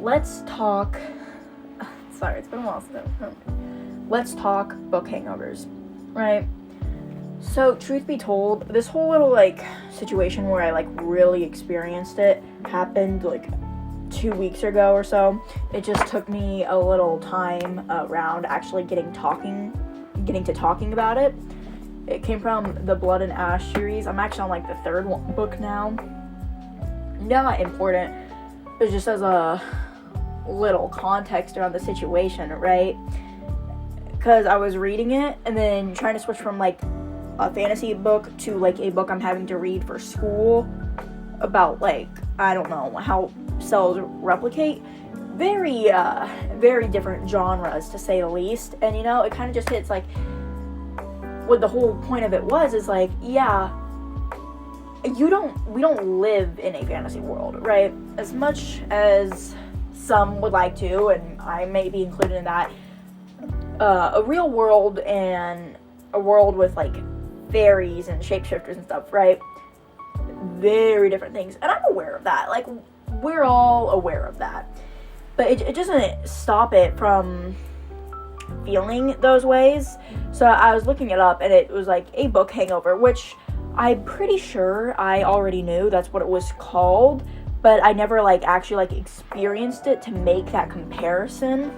let's talk. Sorry, it's been a while since let's talk book hangovers, right? So, truth be told, this whole little, situation where I, really experienced it happened, 2 weeks ago or so. It just took me a little time around actually getting to talking about it. It came from the Blood and Ash series. I'm actually on, the third book now. Not important, but just as a little context around the situation, right? Because I was reading it and then trying to switch from, a fantasy book to, a book I'm having to read for school about, I don't know, how cells replicate. Very, very different genres, to say the least. And, it kind of just hits, what the whole point of it was is, yeah, we don't live in a fantasy world, right? As much as some would like to, and I may be included in that, a real world and a world with, fairies and shapeshifters and stuff, right? Very different things. And I'm aware of that. We're all aware of that. But it doesn't stop it from feeling those ways. So I was looking it up, and it was, a book hangover, which I'm pretty sure I already knew that's what it was called, but I never, actually, experienced it to make that comparison,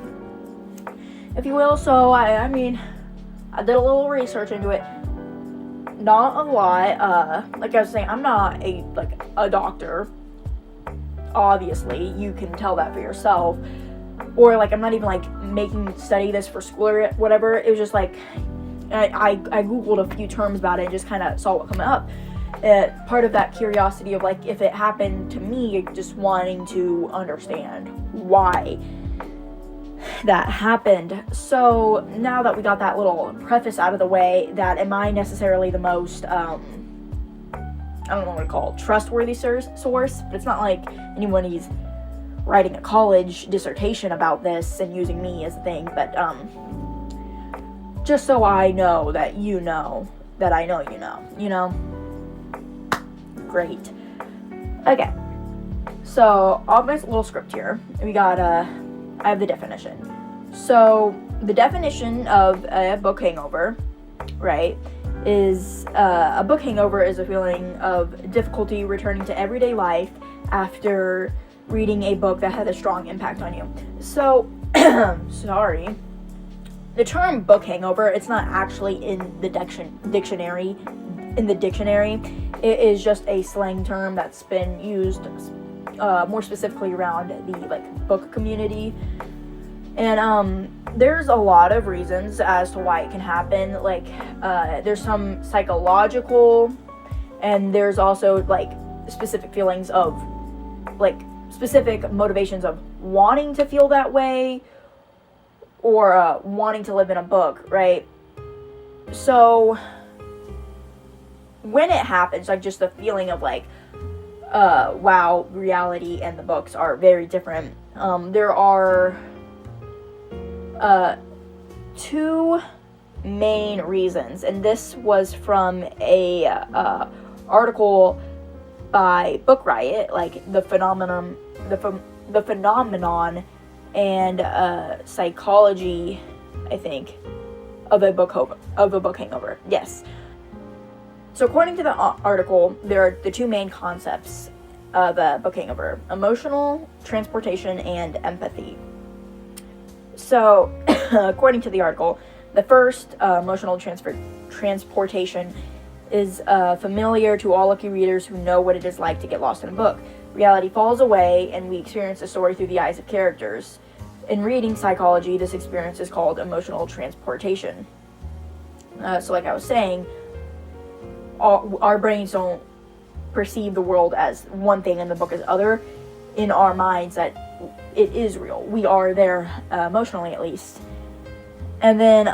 if you will. So, I mean, I did a little research into it. Not a lot. Like I was saying, I'm not a doctor. Obviously, you can tell that for yourself. Or, I'm not even, study this for school or whatever. It was just, I Googled a few terms about it and just kind of saw what came up. Part of that curiosity of, if it happened to me, just wanting to understand why that happened. So now that we got that little preface out of the way, that am I necessarily the most I don't know what to call it, trustworthy source, but it's not like anybody's writing a college dissertation about this and using me as a thing, but just so I know that you know that I know you know. Great. Okay, so on my little script here, we got I have the definition. So the definition of a book hangover, right, is a book hangover is a feeling of difficulty returning to everyday life after reading a book that had a strong impact on you. So, sorry. The term book hangover, it's not actually in the dictionary. It is just a slang term that's been used more specifically around the book community. And there's a lot of reasons as to why it can happen. There's some psychological, and there's also specific feelings of specific motivations of wanting to feel that way or wanting to live in a book, right? So when it happens, just the feeling of wow, reality and the books are very different. There are two main reasons, and this was from a article by Book Riot, the phenomenon and psychology, I think, of a book hangover. Yes. So according to the article, there are the two main concepts of a book hangover: emotional transportation and empathy. So, according to the article, the first, emotional transportation, is familiar to all lucky readers who know what it is like to get lost in a book. Reality falls away, and we experience the story through the eyes of characters. In reading psychology, this experience is called emotional transportation. So like I was saying, our brains don't perceive the world as one thing and the book as other. In our minds, that it is real. We are there, emotionally at least. And then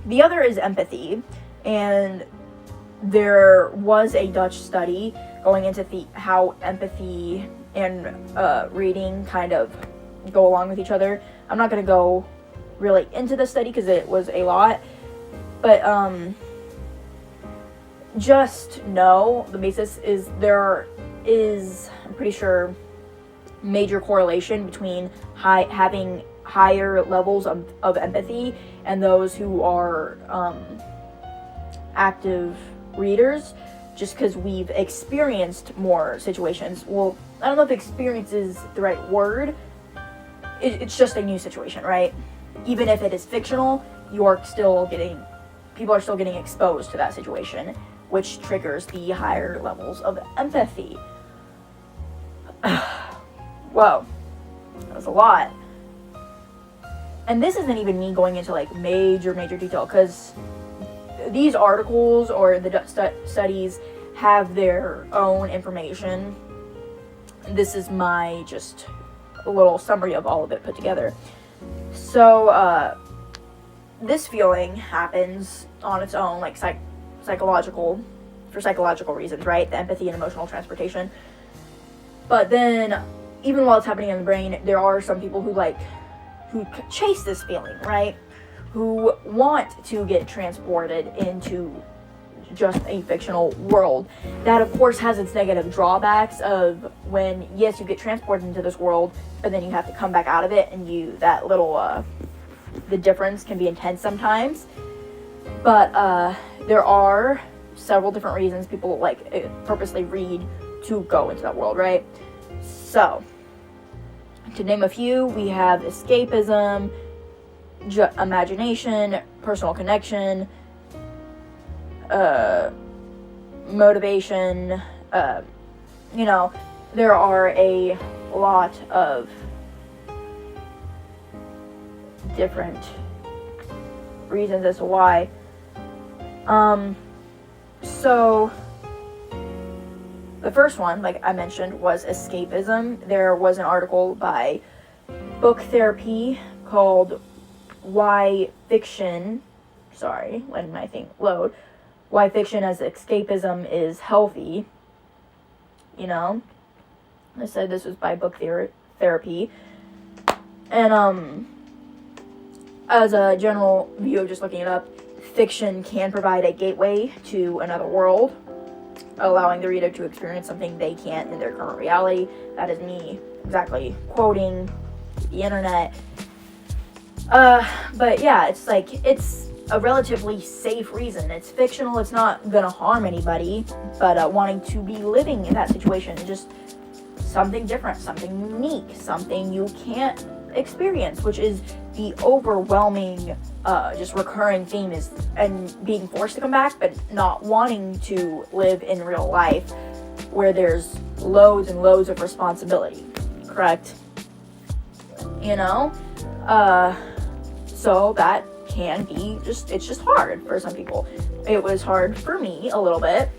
the other is empathy. And there was a Dutch study going into how empathy and reading kind of go along with each other. I'm not going to go really into the study because it was a lot. But just know the basis is I'm pretty sure major correlation between having higher levels of empathy and those who are active readers, just because we've experienced more situations. Well, I don't know if experience is the right word. It's just a new situation, right? Even if it is fictional, people are still getting exposed to that situation, which triggers the higher levels of empathy. Whoa, that was a lot. And this isn't even me going into like major detail, because these articles or the studies have their own information. This is my just a little summary of all of it put together. So this feeling happens on its own, like psychological reasons, right? The empathy and emotional transportation. But then, even while it's happening in the brain, there are some people who chase this feeling, right? Who want to get transported into just a fictional world. That, of course, has its negative drawbacks of when, yes, you get transported into this world, but then you have to come back out of it, and the difference can be intense sometimes. But there are several different reasons people purposely read to go into that world, right? So, to name a few, we have escapism, imagination, personal connection, motivation. There are a lot of different reasons as to why. So the first one, like I mentioned, was escapism. There was an article by Book Therapy called Why Fiction as Escapism is Healthy. I said this was by Book Therapy. And as a general view of just looking it up, fiction can provide a gateway to another world, allowing the reader to experience something they can't in their current reality. That is me exactly quoting the internet. But yeah, it's a relatively safe reason. It's fictional, it's not gonna harm anybody, but wanting to be living in that situation, just something different, something unique, something you can't experience, which is the overwhelming just recurring theme, is and being forced to come back, but not wanting to live in real life where there's loads and loads of responsibility, correct? So that can be it's just hard for some people. It was hard for me a little bit.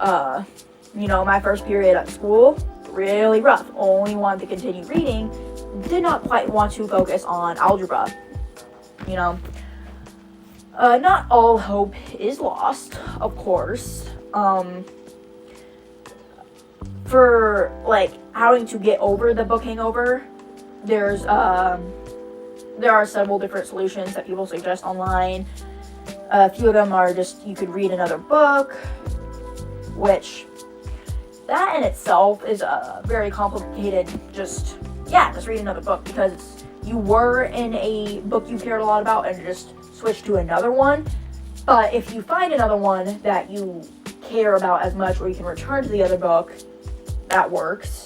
My first period at school, really rough. Only wanted to continue reading, did not quite want to focus on algebra. Not all hope is lost, of course. For having to get over the book hangover, there are several different solutions that people suggest online. A few of them are just you could read another book, which that in itself is very complicated. Just read another book, because you were in a book you cared a lot about and just switch to another one. But if you find another one that you care about as much, or you can return to the other book, that works.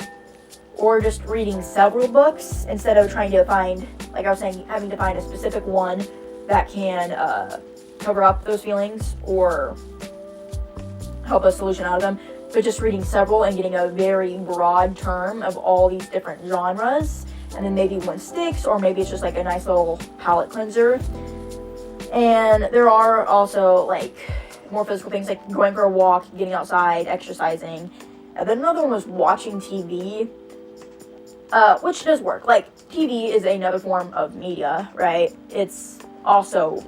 Or just reading several books instead of trying to find, like I was saying, having to find a specific one that can cover up those feelings or help a solution out of them. So just reading several and getting a very broad term of all these different genres, and then maybe one sticks, or maybe it's just a nice little palate cleanser. And there are also more physical things, like going for a walk, getting outside, exercising. And then another one was watching TV, which does work. TV is another form of media, right? It's also,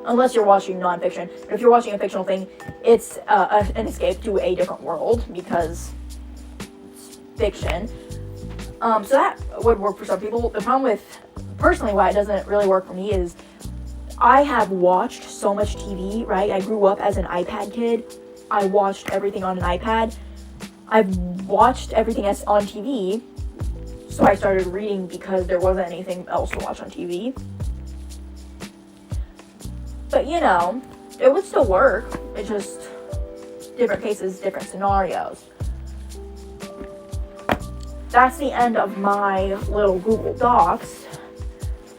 unless you're watching nonfiction, but if you're watching a fictional thing, it's an escape to a different world, because it's fiction. So that would work for some people. The problem with, personally, why it doesn't really work for me is I have watched so much TV, right? I grew up as an iPad kid. I watched everything on an iPad. I've watched everything on TV, So I started reading because there wasn't anything else to watch on TV. But you know, it would still work. It's just different cases, different scenarios. That's the end of my little Google Docs.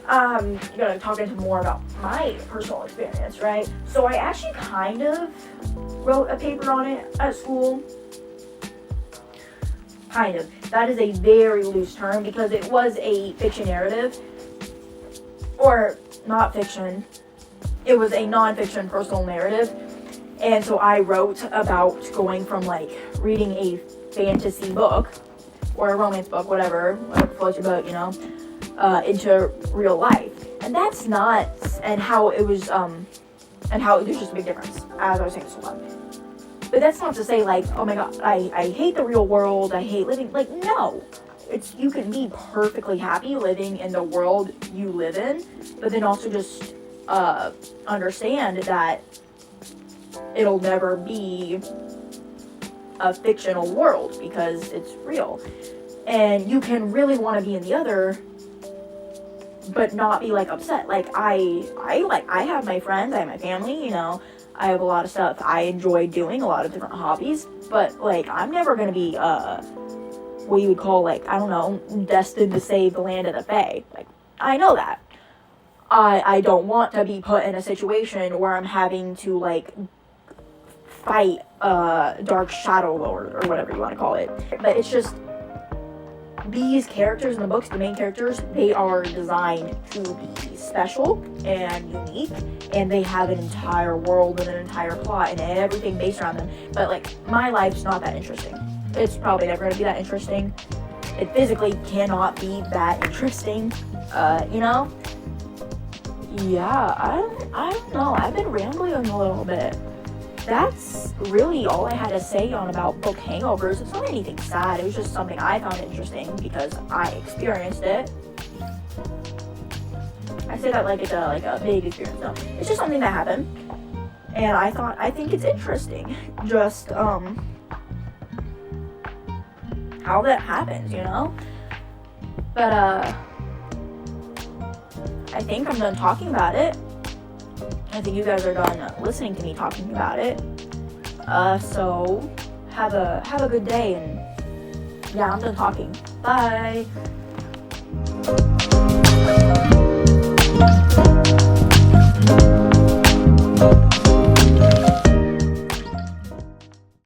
I'm gonna talk into more about my personal experience, right? So I actually kind of wrote a paper on it at school. Kind of. That is a very loose term because it was a fiction narrative. Or not fiction. It was a non-fiction personal narrative. And so I wrote about going from like reading a fantasy book or a romance book, whatever floats your boat, you know, into real life. And that's nuts. And how it was, there's just a big difference, as I was saying so long. But that's not to say like, oh my god, I hate the real world, I hate living, like, no. You can be perfectly happy living in the world you live in, but then also just understand that it'll never be a fictional world because it's real. And you can really want to be in the other, but not be like upset. Like I have my friends, I have my family, you know, I have a lot of stuff I enjoy doing, a lot of different hobbies, but like I'm never gonna be what you would call like, I don't know, destined to save the land of the Fae. Like I know that. I don't want to be put in a situation where I'm having to like fight Dark Shadow Lord or whatever you want to call it. But it's just these characters in the books, the main characters, they are designed to be special and unique, and they have an entire world and an entire plot and everything based around them. But like my life's not that interesting. It's probably never going to be that interesting. It physically cannot be that interesting, you know? Yeah, I don't know. I've been rambling a little bit. That's really all I had to say about book hangovers. It's not anything sad. It was just something I found interesting because I experienced it. I say that like it's a big experience. No, it's just something that happened, and I think it's interesting. Just how that happens, you know. But I think I'm done talking about it. I think you guys are done listening to me talking about it. So have a good day, and yeah, I'm done talking. Bye.